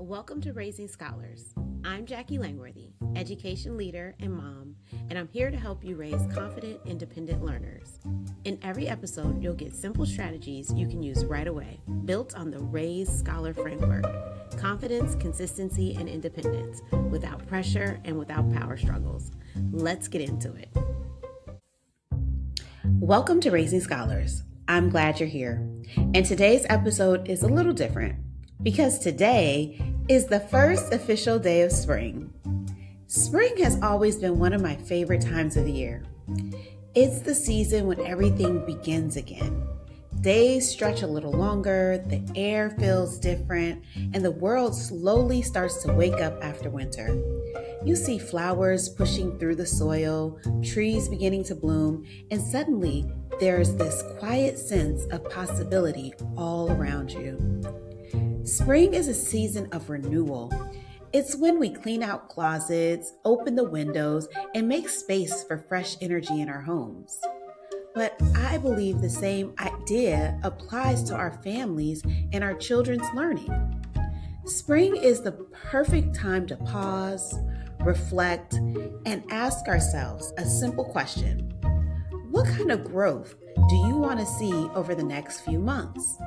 Welcome to Raising Scholars. I'm Jackie Langworthy, education leader and mom, and I'm here to help you raise confident, independent learners. In every episode, you'll get simple strategies you can use right away, built on the R.A.I.S.E Scholar Framework. Confidence, consistency, and independence, without pressure and without power struggles. Let's get into it. Welcome to Raising Scholars. I'm glad you're here. And today's episode is a little different because today is the first official day of spring. Spring has always been one of my favorite times of the year. It's the season when everything begins again. Days stretch a little longer, the air feels different, and the world slowly starts to wake up after winter. You see flowers pushing through the soil, trees beginning to bloom, and suddenly there's this quiet sense of possibility all around you. Spring is a season of renewal. It's when we clean out closets, open the windows, and make space for fresh energy in our homes. But I believe the same idea applies to our families and our children's learning. Spring is the perfect time to pause, reflect, and ask ourselves a simple question. What kind of growth do you want to see over the next few months?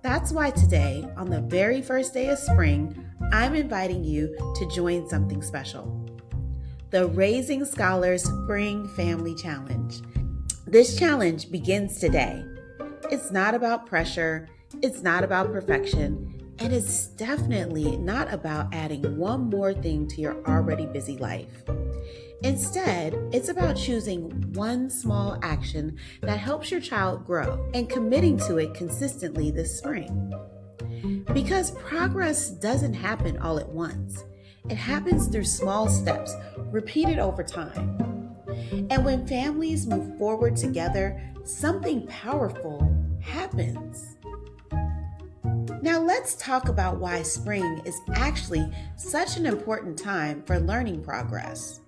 That's why today, on the very first day of spring, I'm inviting you to join something special. The Raising Scholars Spring Family Challenge. This challenge begins today. It's not about pressure, it's not about perfection, and it's definitely not about adding one more thing to your already busy life. Instead, it's about choosing one small action that helps your child grow and committing to it consistently this spring. Because progress doesn't happen all at once. It happens through small steps, repeated over time. And when families move forward together, something powerful happens. Now let's talk about why spring is actually such an important time for learning progress.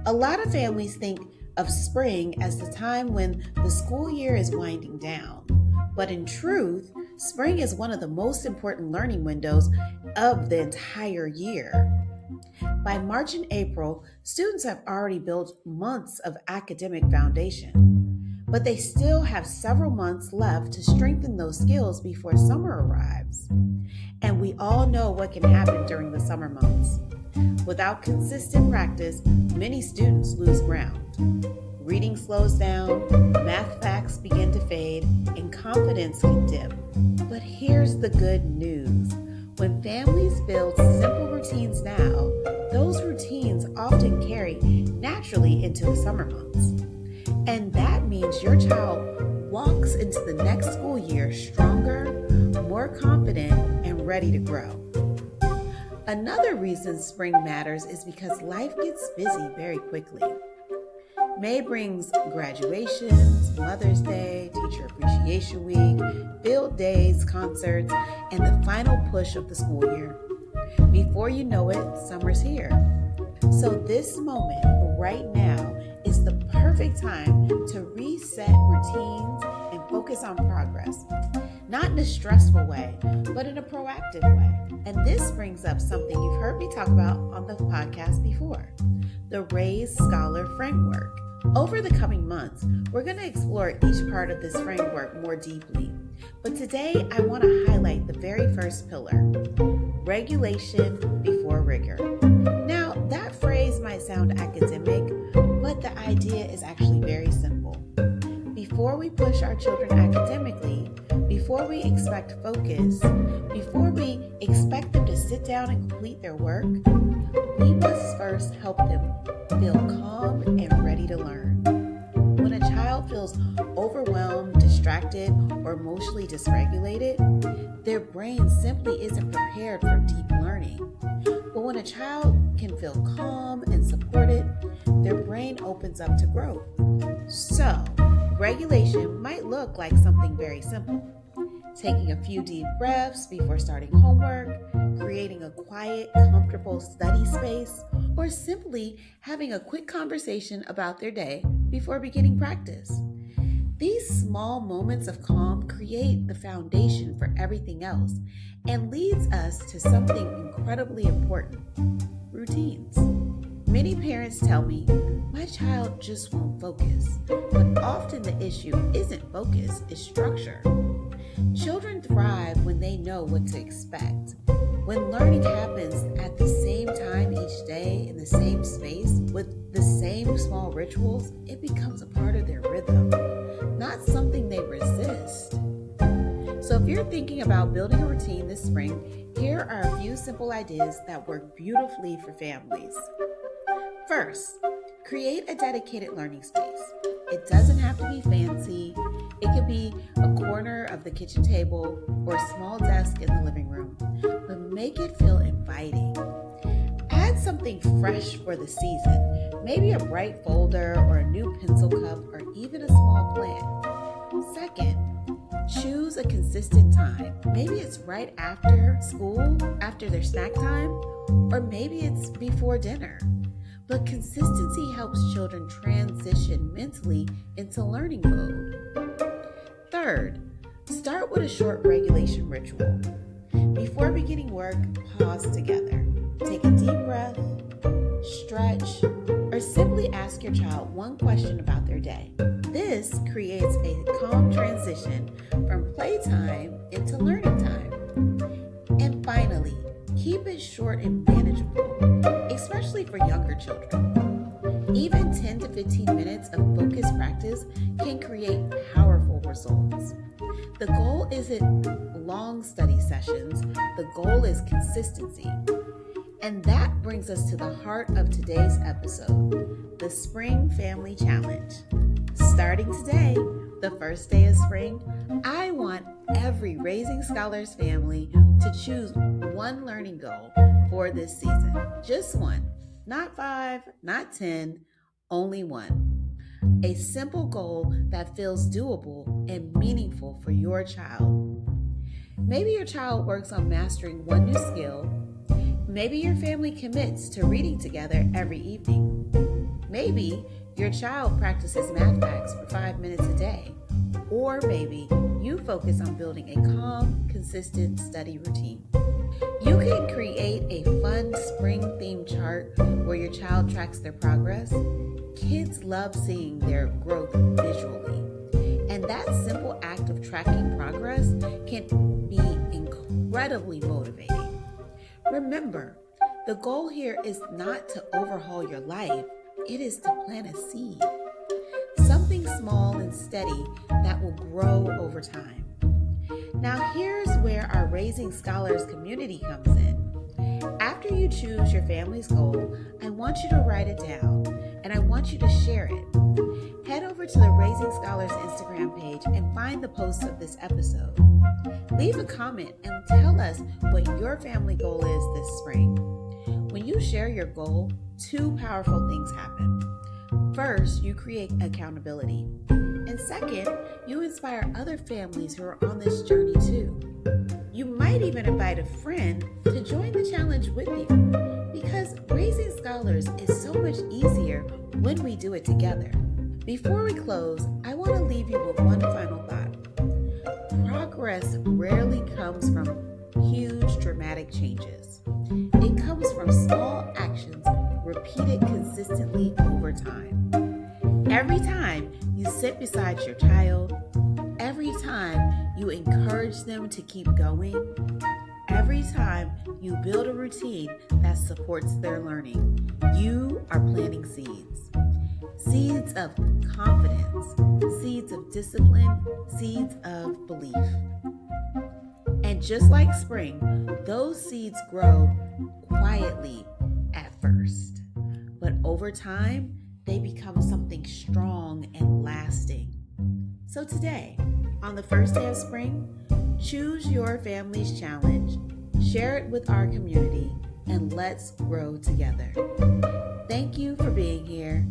A lot of families think of spring as the time when the school year is winding down, but in truth, spring is one of the most important learning windows of the entire year. By March and April, students have already built months of academic foundation, but they still have several months left to strengthen those skills before summer arrives. And we all know what can happen during the summer months. Without consistent practice, many students lose ground. Reading slows down, math facts begin to fade, and confidence can dip. But here's the good news. When families build simple routines now, those routines often carry naturally into the summer months. And that means your child walks into the next school year stronger, more confident, and ready to grow. Another reason spring matters is because life gets busy very quickly. May brings graduations, Mother's Day, Teacher Appreciation Week, field days, concerts, and the final push of the school year. Before you know it, summer's here. So this moment right now is the perfect time to reset routines and focus on progress. Not in a stressful way, but in a proactive way. And this brings up something you've heard me talk about on the podcast before, the R.A.I.S.E Scholar Framework. Over the coming months, we're going to explore each part of this framework more deeply. But today, I want to highlight the very first pillar, regulation before rigor. Now, that phrase might sound academic, but the idea is actually very simple. Before we push our children academically, before we expect focus, before we expect them to sit down and complete their work, we must first help them feel calm and ready to learn. When a child feels overwhelmed, distracted, or emotionally dysregulated, their brain simply isn't prepared for deep learning. But when a child can feel calm and supported, their brain opens up to growth. So, regulation might look like something very simple. Taking a few deep breaths before starting homework, creating a quiet, comfortable study space, or simply having a quick conversation about their day before beginning practice. These small moments of calm create the foundation for everything else and leads us to something incredibly important: routines. Many parents tell me, my child just won't focus, but often the issue isn't focus, it's structure. Children thrive when they know what to expect. When learning happens at the same time each day in the same space with the same small rituals, it becomes a part of their rhythm, not something they resist. So if you're thinking about building a routine this spring, here are a few simple ideas that work beautifully for families. First, create a dedicated learning space. It doesn't have to be fancy. It could be a corner of the kitchen table or a small desk in the living room, but make it feel inviting. Add something fresh for the season, maybe a bright folder or a new pencil cup or even a small plant. Second, choose a consistent time. Maybe it's right after school, after their snack time, or maybe it's before dinner. But consistency helps children transition mentally into learning mode. Third, start with a short regulation ritual. Before beginning work, pause together. Take a deep breath, stretch, or simply ask your child one question about their day. This creates a calm transition from playtime into learning time. And finally, keep it short and manageable, especially for younger children. Even 10 to 15 minutes of focused practice can create powerful results. The goal isn't long study sessions, the goal is consistency. And that brings us to the heart of today's episode, the Spring Family Challenge. Starting today, the first day of spring, I want every Raising Scholars family to choose one learning goal for this season. Just one. Not 5, not 10, only one. A simple goal that feels doable and meaningful for your child. Maybe your child works on mastering one new skill. Maybe your family commits to reading together every evening. Maybe your child practices math facts for 5 minutes a day. Or maybe you focus on building a calm, consistent study routine. You can create a fun spring-themed chart where your child tracks their progress. Kids love seeing their growth visually. And that simple act of tracking progress can be incredibly motivating. Remember, the goal here is not to overhaul your life, it is to plant a seed. Something small and steady that will grow over time. Now here's where our Raising Scholars community comes in. After you choose your family's goal, I want you to write it down and I want you to share it. Head over to the Raising Scholars Instagram page and find the post of this episode. Leave a comment and tell us what your family goal is this spring. When you share your goal, 2 powerful things happen. First, you create accountability. And second, you inspire other families who are on this journey too. You might even invite a friend to join the challenge with you, because Raising Scholars is so much easier when we do it together. Before we close, I want to leave you with one final thought. Progress rarely comes from huge dramatic changes. It comes from small actions repeated consistently over time. Every time you sit beside your child, every time you encourage them to keep going, every time you build a routine that supports their learning, you are planting seeds. Seeds of confidence, seeds of discipline, seeds of belief. And just like spring, those seeds grow quietly at first. But over time, they become something strong and lasting. So today, on the first day of spring, choose your family's challenge, share it with our community, and let's grow together. Thank you for being here.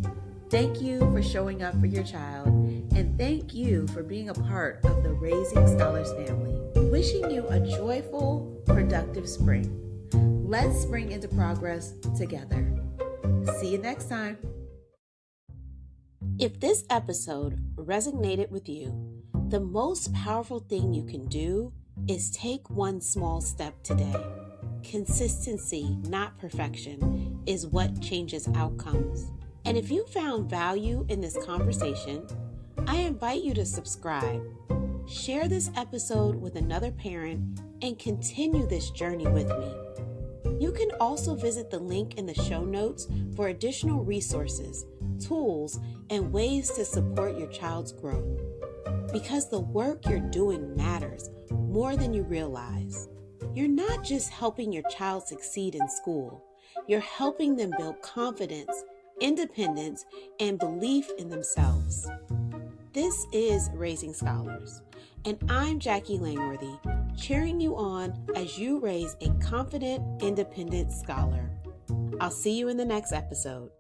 Thank you for showing up for your child. And thank you for being a part of the Raising Scholars family. Wishing you a joyful, productive spring. Let's spring into progress together. See you next time. If this episode resonated with you, the most powerful thing you can do is take one small step today. Consistency, not perfection, is what changes outcomes. And if you found value in this conversation, I invite you to subscribe. Share this episode with another parent and continue this journey with me. You can also visit the link in the show notes for additional resources, tools, and ways to support your child's growth. Because the work you're doing matters more than you realize. You're not just helping your child succeed in school, you're helping them build confidence, independence, and belief in themselves. This is Raising Scholars, and I'm Jackie Langworthy, cheering you on as you raise a confident, independent scholar. I'll see you in the next episode.